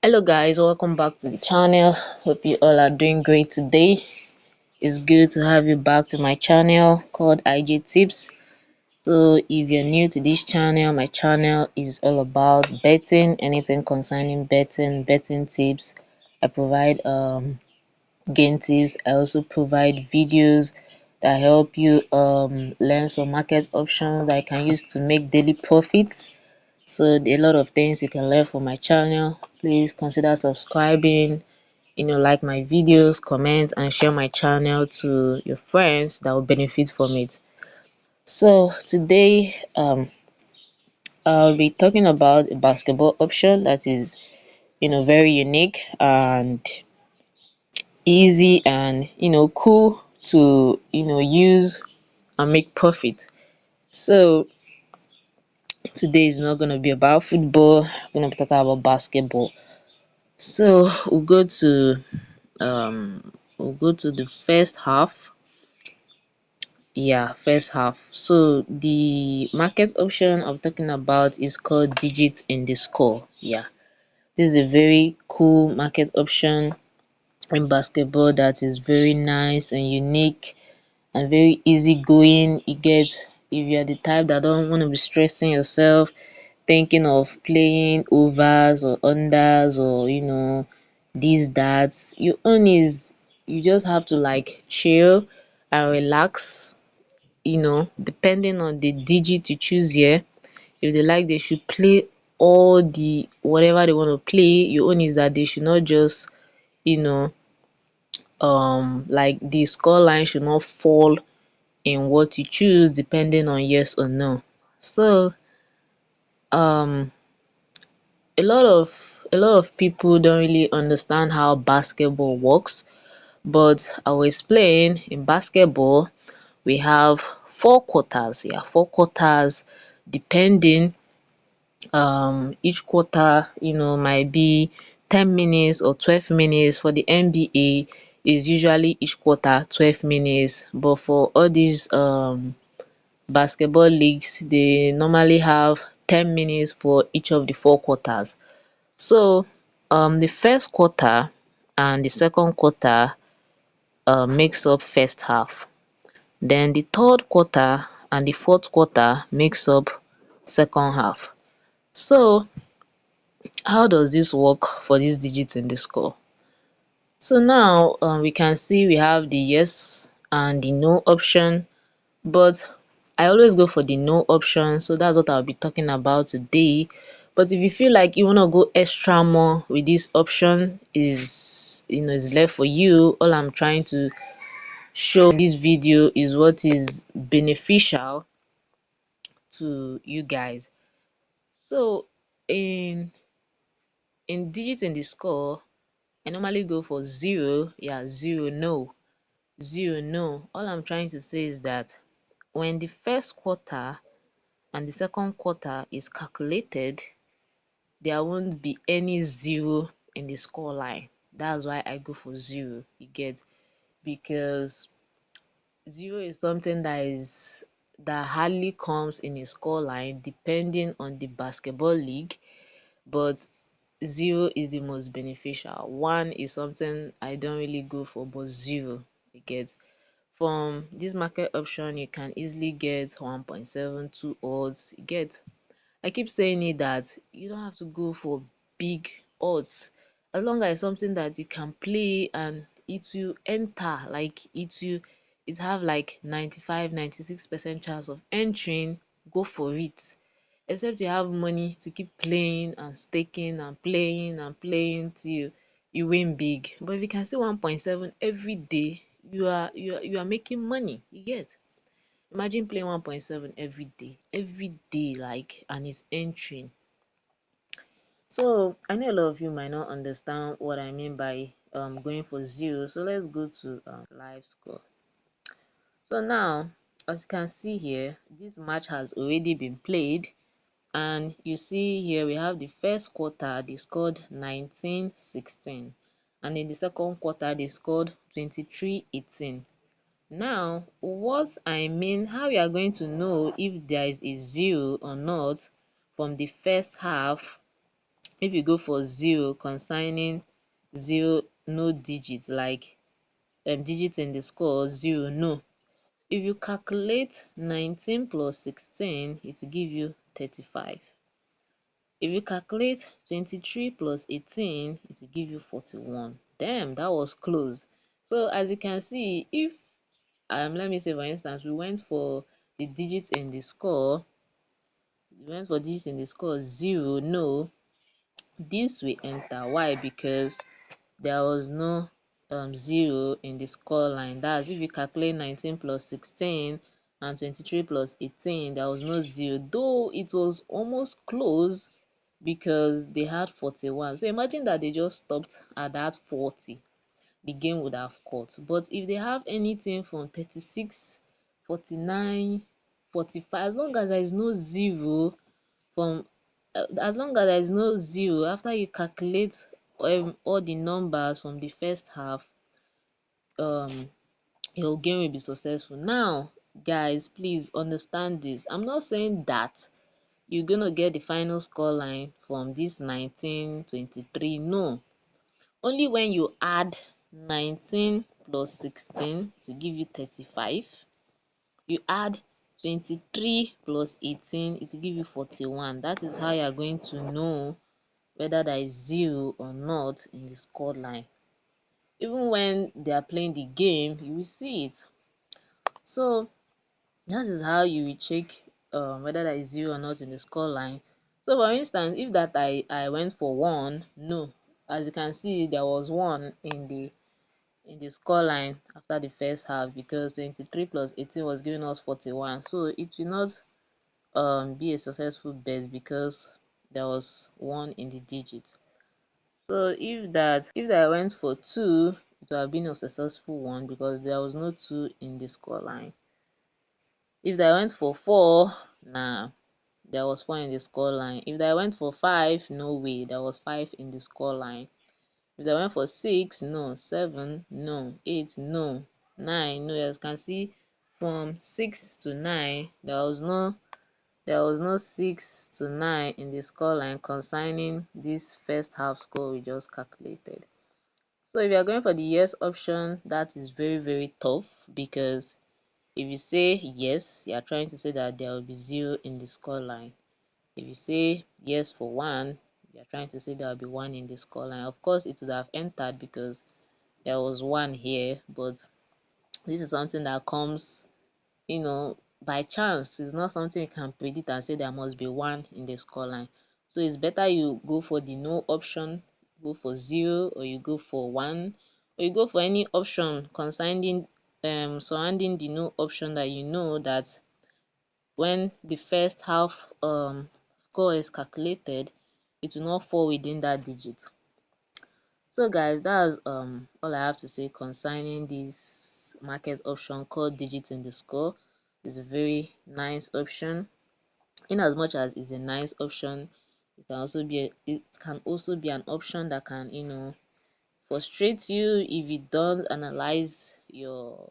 Hello guys, welcome back to the channel. Hope you all are doing great today. It's good to have you back to my channel called IJTips. So if you're new to this channel, my channel is all about betting, anything concerning betting tips. I provide game tips. I also provide videos that help you learn some market options that I can use to make daily profits. So there are a lot of things you can learn from my channel. Please consider subscribing, like my videos, comment and share my channel to your friends that will benefit from it. So today I'll be talking about a basketball option that is very unique and easy and cool to use and make profit. So today is not going to be about football. I'm going to be talking about basketball. So we'll go to the first half. Yeah, first half. So the market option I'm talking about is called digits in the score. Yeah, this is a very cool market option in basketball that is very nice and unique and very easy going. You get, if you're the type that don't want to be stressing yourself thinking of playing overs or unders or this that, you own is you just have to like chill and relax, depending on the digit you choose here. If they like they should play all the whatever they want to play, your own is that they should not just you know like the score line should not fall in what you choose depending on yes or no. So um a lot of people don't really understand how basketball works, but I will explain. In basketball we have four quarters. Yeah, four quarters, depending. Each quarter might be 10 minutes or 12 minutes. For the NBA is usually each quarter 12 minutes, but for all these basketball leagues they normally have 10 minutes for each of the four quarters. So the first quarter and the second quarter makes up first half. Then the third quarter and the fourth quarter makes up second half. So how does this work for these digits in the score? So now we can see we have the yes and the no option, but I always go for the no option, so that's what I'll be talking about today. But if you feel like you want to go extra more with this option, is left for you. All I'm trying to show in this video is what is beneficial to you guys. So in digits in the score, I normally go for zero. Yeah, zero no. Zero no. All I'm trying to say is that when the first quarter and the second quarter is calculated, there won't be any zero in the score line. That's why I go for zero. You get, because zero is something that hardly comes in a score line depending on the basketball league, but zero is the most beneficial. One is something I don't really go for, but zero, you get. From this market option you can easily get 1.72 odds. You get, I keep saying it that you don't have to go for big odds, as long as something that you can play and it will enter, like it have like 95-96% chance of entering. Go for it, except you have money to keep playing and staking and playing and playing till you win big. But if you can see 1.7 every day, you are making money. You get, imagine playing 1.7 every day, like, and it's entering. So I know a lot of you might not understand what I mean by going for zero. So let's go to live score. So now, as you can see here, this match has already been played, and you see here we have the first quarter they scored 19-16, and in the second quarter they scored 23-18. Now what I mean, how we are going to know if there is a zero or not from the first half if you go for 0 consigning 0 no digits, like digits in the score 0 no. If you calculate 19 plus 16, it will give you 35. If you calculate 23 plus 18, it will give you 41. Damn, that was close. So as you can see, if let me say for instance, we went for the digits in the score, 0 no, this will enter. Why? Because there was no 0 in the score line. That's if you calculate 19 plus 16 and 23 plus 18, there was no 0, though it was almost close because they had 41. So imagine that they just stopped at that 40, the game would have cut. But if they have anything from 36, 49, 45, as long as there is no 0 from as long as there is no 0 after you calculate all the numbers from the first half, um your game will be successful. Now guys, please understand this. I'm not saying that you're gonna get the final score line from this 1923. No, only when you add 19 plus 16 to give you 35, you add 23 plus 18, it will give you 41. That is how you are going to know whether there is 0 or not in the score line. Even when they are playing the game, you will see it. So that is how you will check whether there is 0 or not in the score line. So for instance, if that I went for 1 no, as you can see, there was 1 in the score line after the first half, because 23 plus 18 was giving us 41. So it will not be a successful bet because there was 1 in the digit. So if that went for 2, it would have been a successful one because there was no 2 in the score line. If that went for 4, nah, there was 4 in the score line. If that went for 5, no way, there was 5 in the score line. If that went for 6, no. 7, no. 8, no. 9, no. As you can see, from 6 to 9, there was no 6 to 9 in the score line concerning this first half score we just calculated. So if you are going for the yes option, that is very, very tough, because if you say yes, you are trying to say that there will be 0 in the score line. If you say yes for 1, you are trying to say there will be 1 in the score line. Of course, it would have entered because there was 1 here, but this is something that comes, by chance. It's not something you can predict and say there must be 1 in the score line. So it's better you go for the no option, go for 0, or you go for 1, or you go for any option concerning surrounding the no option that you know that when the first half score is calculated, it will not fall within that digit. So guys, that's all I have to say concerning this market option called digits in the score. It's a very nice option. In as much as it's a nice option, it can also be an option that can frustrate you if you don't analyze your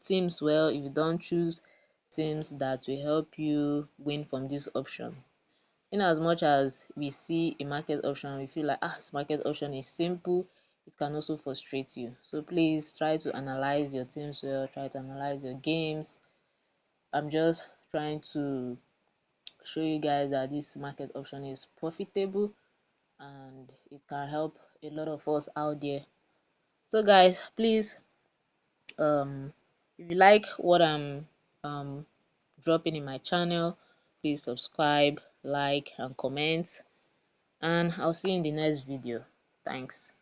teams well, if you don't choose teams that will help you win from this option. In as much as we see a market option, we feel like this market option is simple, it can also frustrate you. So please try to analyze your teams well, try to analyze your games. I'm just trying to show you guys that this market option is profitable and it can help a lot of us out there. So guys, please, if you like what I'm dropping in my channel, please subscribe, like, and comment, and I'll see you in the next video. Thanks.